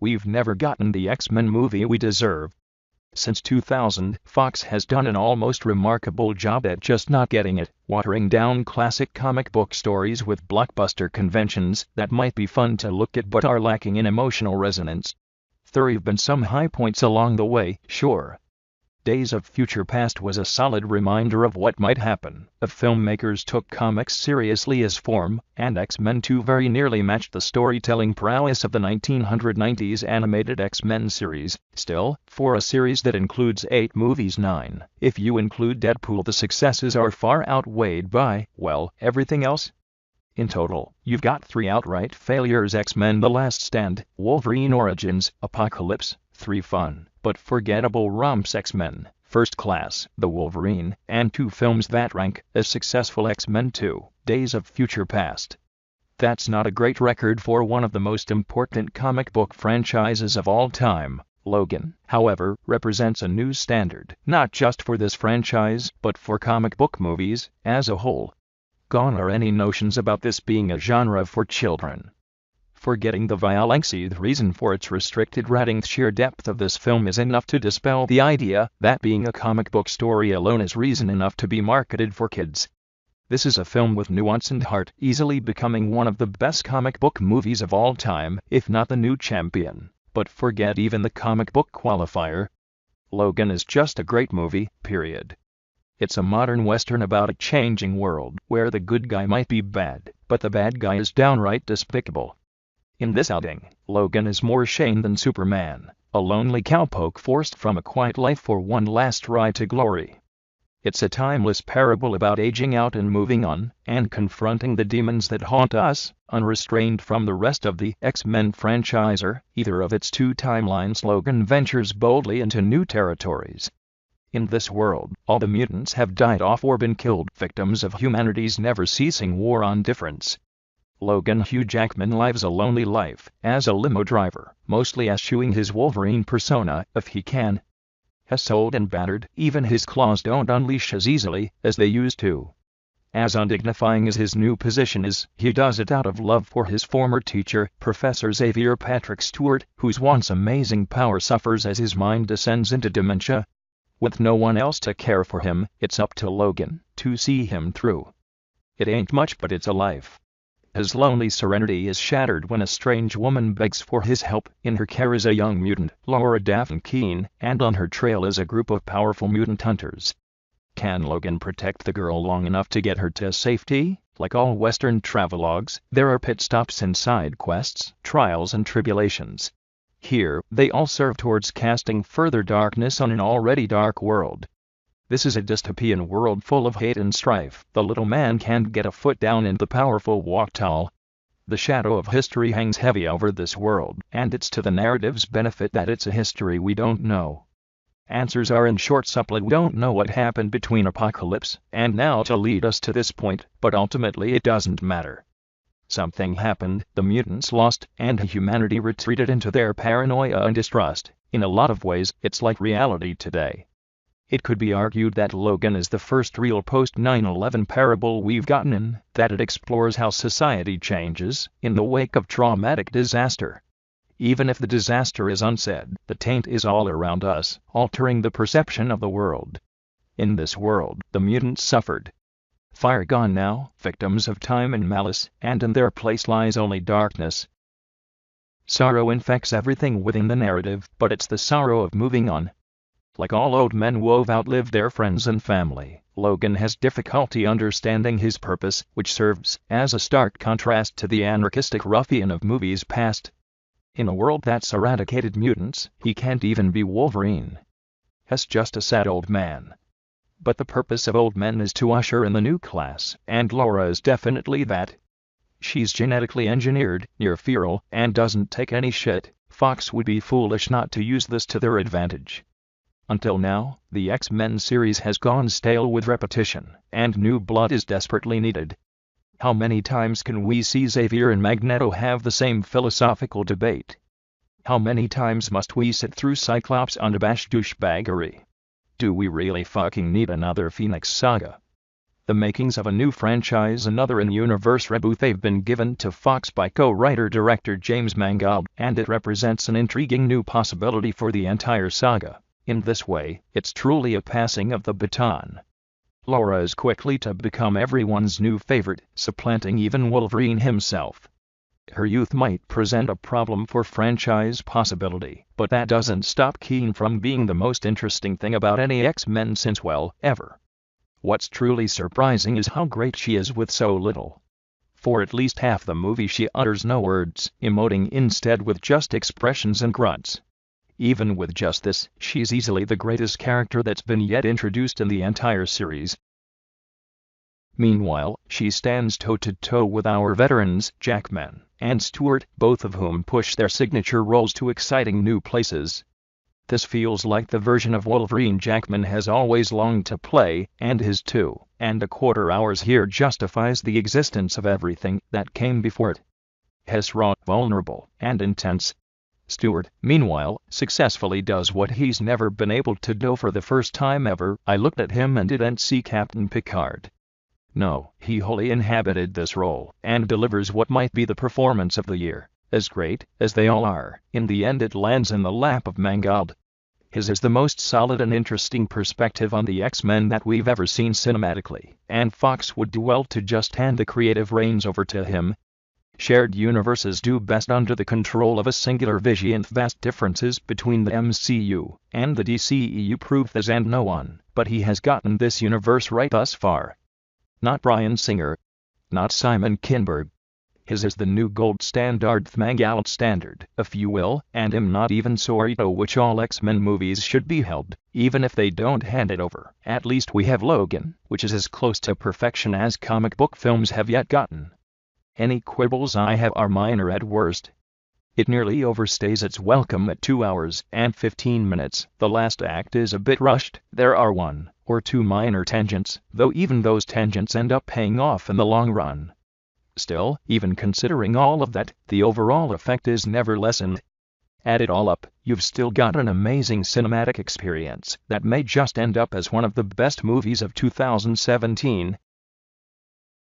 we've never gotten the X-Men movie we deserve. Since 2000, Fox has done an almost remarkable job at just not getting it, watering down classic comic book stories with blockbuster conventions that might be fun to look at but are lacking in emotional resonance. There have been some high points along the way, sure. Days of Future Past was a solid reminder of what might happen if filmmakers took comics seriously as form, and X-Men 2 very nearly matched the storytelling prowess of the 1990s animated X-Men series. Still, for a series that includes 8 movies, 9, if you include Deadpool, the successes are far outweighed by, well, everything else. In total, you've got 3 outright failures: X-Men The Last Stand, Wolverine Origins, Apocalypse, 3 fun but forgettable romps: X-Men First Class, The Wolverine, and 2 films that rank as successful: X-Men 2, Days of Future Past. That's not a great record for one of the most important comic book franchises of all time. Logan, however, represents a new standard, not just for this franchise, but for comic book movies as a whole. Gone are any notions about this being a genre for children. Forgetting the violence-y reason for its restricted rating, sheer depth of this film is enough to dispel the idea that being a comic book story alone is reason enough to be marketed for kids. This is a film with nuance and heart, easily becoming one of the best comic book movies of all time, if not the new champion. But forget even the comic book qualifier. Logan is just a great movie, period. It's a modern western about a changing world where the good guy might be bad, but the bad guy is downright despicable. In this outing, Logan is more Shane than Superman, a lonely cowpoke forced from a quiet life for one last ride to glory. It's a timeless parable about aging out and moving on, and confronting the demons that haunt us, unrestrained from the rest of the X-Men franchise or either of its 2 timelines. Logan ventures boldly into new territories. In this world, all the mutants have died off or been killed, victims of humanity's never-ceasing war on difference. Logan Hugh Jackman lives a lonely life as a limo driver, mostly eschewing his Wolverine persona if he can. Has old and battered, even his claws don't unleash as easily as they used to. As undignifying as his new position is, he does it out of love for his former teacher, Professor Xavier Patrick Stewart, whose once amazing power suffers as his mind descends into dementia. With no one else to care for him, it's up to Logan to see him through. It ain't much, but it's a life. His lonely serenity is shattered when a strange woman begs for his help. In her care is a young mutant, Laura Daphne Keene, and on her trail is a group of powerful mutant hunters. Can Logan protect the girl long enough to get her to safety? Like all Western travelogues, there are pit stops and side quests, trials and tribulations. Here, they all serve towards casting further darkness on an already dark world. This is a dystopian world full of hate and strife. The little man can't get a foot down and the powerful walk tall. The shadow of history hangs heavy over this world, and it's to the narrative's benefit that it's a history we don't know. Answers are in short supply. We don't know what happened between Apocalypse and now to lead us to this point, but ultimately it doesn't matter. Something happened, the mutants lost, and humanity retreated into their paranoia and distrust. In a lot of ways, it's like reality today. It could be argued that Logan is the first real post-9/11 parable we've gotten in, that it explores how society changes in the wake of traumatic disaster. Even if the disaster is unsaid, the taint is all around us, altering the perception of the world. In this world, the mutants suffered. Fire gone now, victims of time and malice, and in their place lies only darkness. Sorrow infects everything within the narrative, but it's the sorrow of moving on. Like all old men who've outlived their friends and family, Logan has difficulty understanding his purpose, which serves as a stark contrast to the anarchistic ruffian of movies past. In a world that's eradicated mutants, he can't even be Wolverine. He's just a sad old man. But the purpose of old men is to usher in the new class, and Laura is definitely that. She's genetically engineered, near feral, and doesn't take any shit. Fox would be foolish not to use this to their advantage. Until now, the X-Men series has gone stale with repetition, and new blood is desperately needed. How many times can we see Xavier and Magneto have the same philosophical debate? How many times must we sit through Cyclops' unabashed douchebaggery? Do we really fucking need another Phoenix saga? the makings of a new franchise, another in-universe reboot they've been given to Fox by co-writer-director James Mangold, and it represents an intriguing new possibility for the entire saga. In this way, it's truly a passing of the baton. Laura is quickly to become everyone's new favorite, supplanting even Wolverine himself. Her youth might present a problem for franchise possibility, but that doesn't stop Keen from being the most interesting thing about any X-Men since, well, ever. What's truly surprising is how great she is with so little. For at least half the movie she utters no words, emoting instead with just expressions and grunts. Even with just this, she's easily the greatest character that's been yet introduced in the entire series. Meanwhile, she stands toe-to-toe with our veterans, Jackman and Stewart, both of whom push their signature roles to exciting new places. This feels like the version of Wolverine Jackman has always longed to play, and his 2.25 hours here justifies the existence of everything that came before it. Hess raw, vulnerable, and intense. Stewart, meanwhile, successfully does what he's never been able to do for the first time ever. I looked at him and didn't see Captain Picard. No, he wholly inhabited this role, and delivers what might be the performance of the year. As great as they all are, in the end it lands in the lap of Mangold. His is the most solid and interesting perspective on the X-Men that we've ever seen cinematically, and Fox would do well to just hand the creative reins over to him. Shared universes do best under the control of a singular vision, and vast differences between the MCU and the DCEU prove this, and no one but he has gotten this universe right thus far. Not Bryan Singer. Not Simon Kinberg. His is the new gold standard, the Mangold standard, if you will, and not even Sorito, which all X-Men movies should be held, even if they don't hand it over. At least we have Logan, which is as close to perfection as comic book films have yet gotten. Any quibbles I have are minor at worst. It nearly overstays its welcome at 2 hours and 15 minutes. The last act is a bit rushed. There are 1 or 2 minor tangents, though even those tangents end up paying off in the long run. Still, even considering all of that, the overall effect is never lessened. Add it all up, you've still got an amazing cinematic experience that may just end up as one of the best movies of 2017.